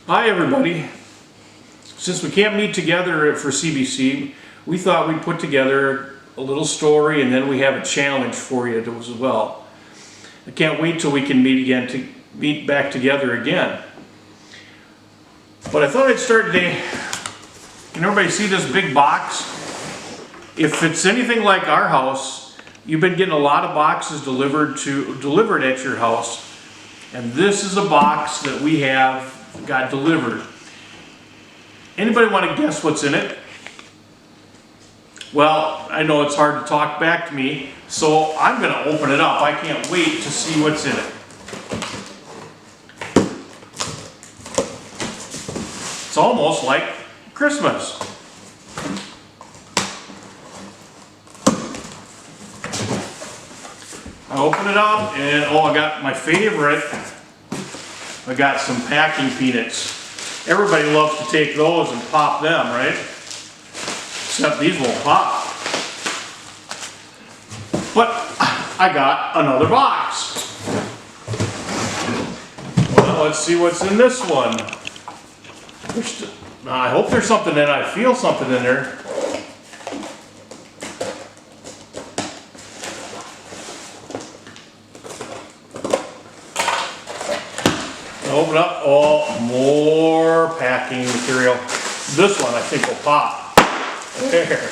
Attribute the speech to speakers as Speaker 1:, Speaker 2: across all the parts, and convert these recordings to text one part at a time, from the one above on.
Speaker 1: Hi everybody. Since we can't meet together for CBC, we thought we'd put together a little story and then we have a challenge for you as well. I can't wait till we can meet back together again. But I thought I'd start today. Can everybody see this big box? If it's anything like our house, you've been getting a lot of boxes delivered at your house. And this is a box that we have got delivered. Anybody want to guess what's in it? Well, I know it's hard to talk back to me, so I'm going to open it up. I can't wait to see what's in it. It's almost like Christmas. I open it up and I got my favorite. I got some packing peanuts. Everybody loves to take those and pop them, right? Except these won't pop. But I got another box. Well, let's see what's in this one. I hope there's something in it. I feel something in there. Open up. Oh, more packing material. This one I think will pop. There.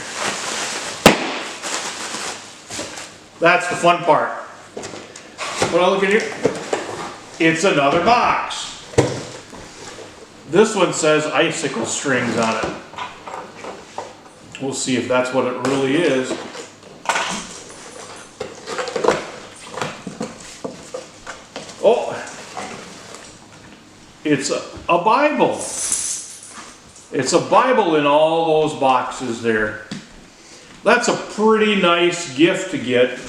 Speaker 1: That's the fun part. When I look in here, it's another box. This one says icicle strings on it. We'll see if that's what it really is. Oh. It's a Bible. It's a Bible in all those boxes there. That's a pretty nice gift to get,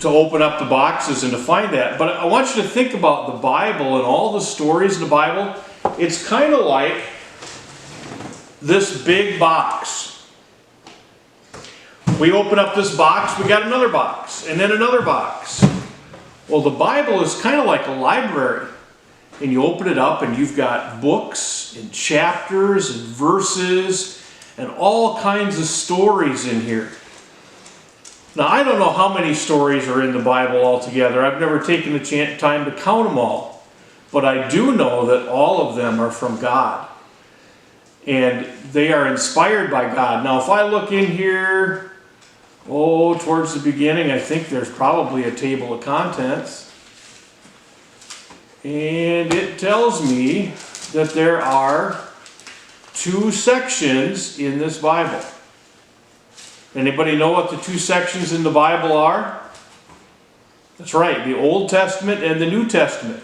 Speaker 1: to open up the boxes and to find that. But I want you to think about the Bible and all the stories in the Bible. It's kind of like this big box. We open up this box, we got another box, and then another box. Well, the Bible is kind of like a library. And you open it up and you've got books and chapters and verses and all kinds of stories in here. Now, I don't know how many stories are in the Bible altogether. I've never taken the time to count them all. But I do know that all of them are from God. And they are inspired by God. Now, if I look in here, towards the beginning, I think there's probably a table of contents. And it tells me that there are 2 sections in this Bible. Anybody know what the 2 sections in the Bible are? That's right, the Old Testament and the New Testament.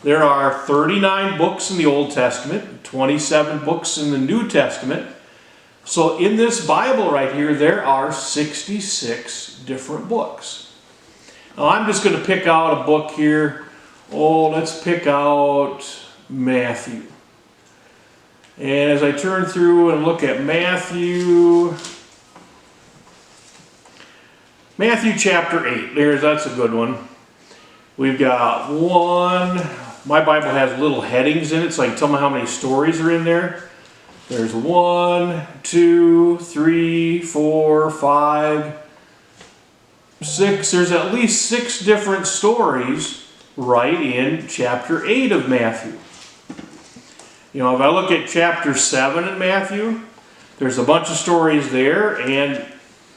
Speaker 1: There are 39 books in the Old Testament, 27 books in the New Testament. So in this Bible right here, there are 66 different books. Now I'm just going to pick out a book here. Let's pick out Matthew. And as I turn through and look at Matthew chapter 8, that's a good one. We've got my Bible has little headings in it, so I can tell me how many stories are in there. There's 1, 2, 3, 4, 5, 6. There's at least 6 different stories right in chapter 8 of Matthew. You know, if I look at chapter 7 in Matthew, there's a bunch of stories there, and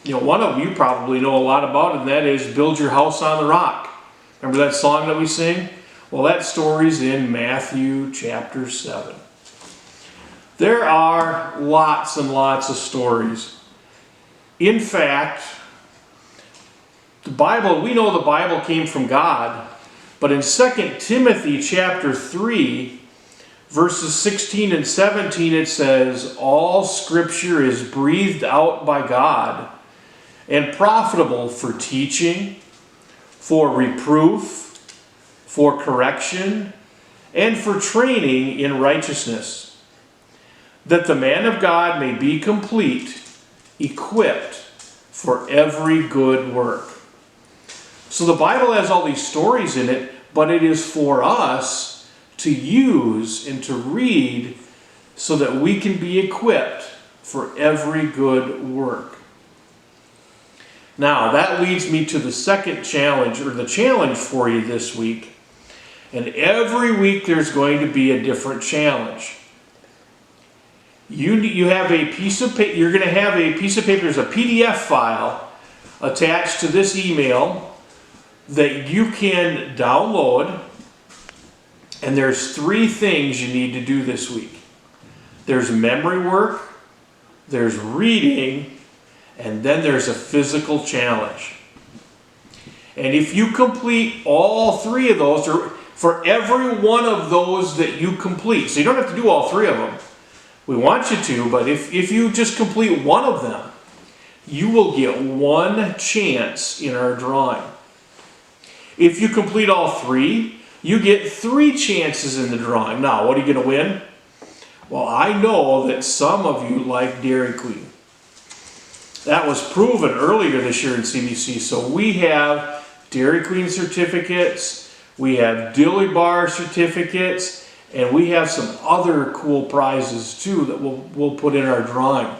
Speaker 1: one of them you probably know a lot about, and that is Build Your House on the Rock. Remember that song that we sing? Well, that story's in Matthew chapter 7. There are lots and lots of stories. In fact, we know the Bible came from God. But in 2 Timothy chapter 3, verses 16 and 17, it says, all Scripture is breathed out by God and profitable for teaching, for reproof, for correction, and for training in righteousness, that the man of God may be complete, equipped for every good work. So the Bible has all these stories in it, but it is for us to use and to read so that we can be equipped for every good work. Now, that leads me to the second challenge, or the challenge for you this week. And every week there's going to be a different challenge. You have a piece of paper, you're going to have a piece of paper, there's a PDF file attached to this email that you can download. And there's 3 things you need to do this week. There's memory work, there's reading, and then there's a physical challenge. And if you complete all 3 of those, or for every one of those that you complete, so you don't have to do all 3 of them, we want you to, but if you just complete one of them, you will get 1 chance in our drawing. If you complete all 3, you get 3 chances in the drawing. Now, what are you going to win? Well, I know that some of you like Dairy Queen. That was proven earlier this year in CBC. So we have Dairy Queen certificates, we have Dilly Bar certificates, and we have some other cool prizes too that we'll put in our drawing.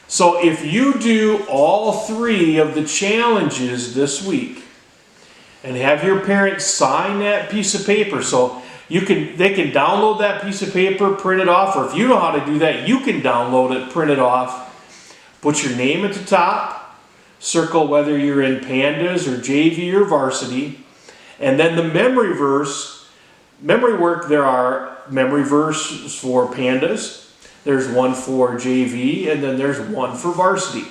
Speaker 1: So if you do all 3 of the challenges this week and have your parents sign that piece of paper, so they can download that piece of paper, print it off, or if you know how to do that, you can download it, print it off, put your name at the top, circle whether you're in Pandas or JV or Varsity, and then the memory work, there are memory verses for Pandas, there's one for JV, and then there's one for Varsity.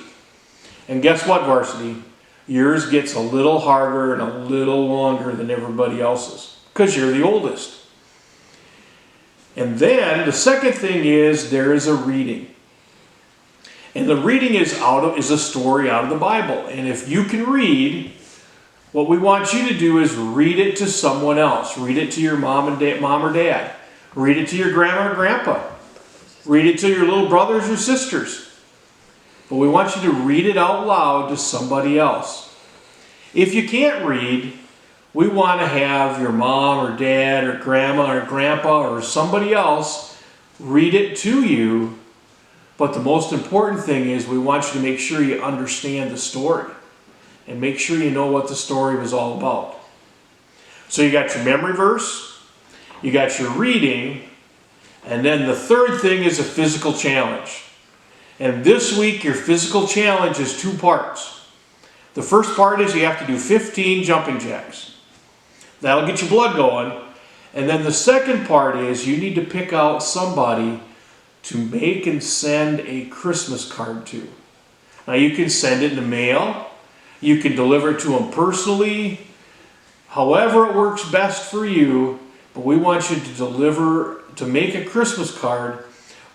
Speaker 1: And guess what, Varsity? Yours gets a little harder and a little longer than everybody else's, because you're the oldest. And then the second thing is there is a reading. And the reading is a story out of the Bible. And if you can read, what we want you to do is read it to someone else. Read it to your mom or dad. Read it to your grandma or grandpa. Read it to your little brothers or sisters. But we want you to read it out loud to somebody else. If you can't read, we want to have your mom or dad or grandma or grandpa or somebody else read it to you. But the most important thing is we want you to make sure you understand the story and make sure you know what the story was all about. So you got your memory verse, you got your reading, and then the third thing is a physical challenge. And this week your physical challenge is 2 parts. The first part is you have to do 15 jumping jacks. That'll get your blood going. And then the second part is you need to pick out somebody to make and send a Christmas card to. Now you can send it in the mail. You can deliver it to them personally. However it works best for you. But we want you to make a Christmas card.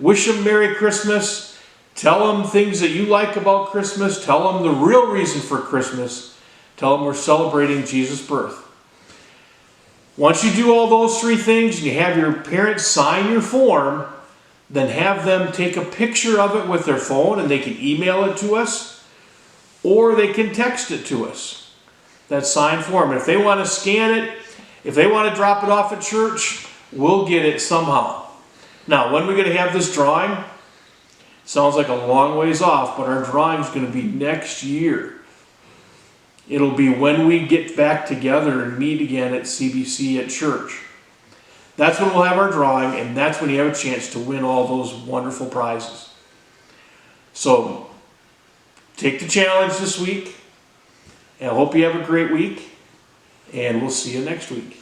Speaker 1: Wish them Merry Christmas. Tell them things that you like about Christmas. Tell them the real reason for Christmas. Tell them we're celebrating Jesus' birth. Once you do all those 3 things and you have your parents sign your form, then have them take a picture of it with their phone and they can email it to us or they can text it to us, that signed form. And if they want to scan it, if they want to drop it off at church, we'll get it somehow. Now, when are we going to have this drawing? Sounds like a long ways off, but our drawing is going to be next year. It'll be when we get back together and meet again at CBC at church. That's when we'll have our drawing, and that's when you have a chance to win all those wonderful prizes. So, take the challenge this week, and I hope you have a great week, and we'll see you next week.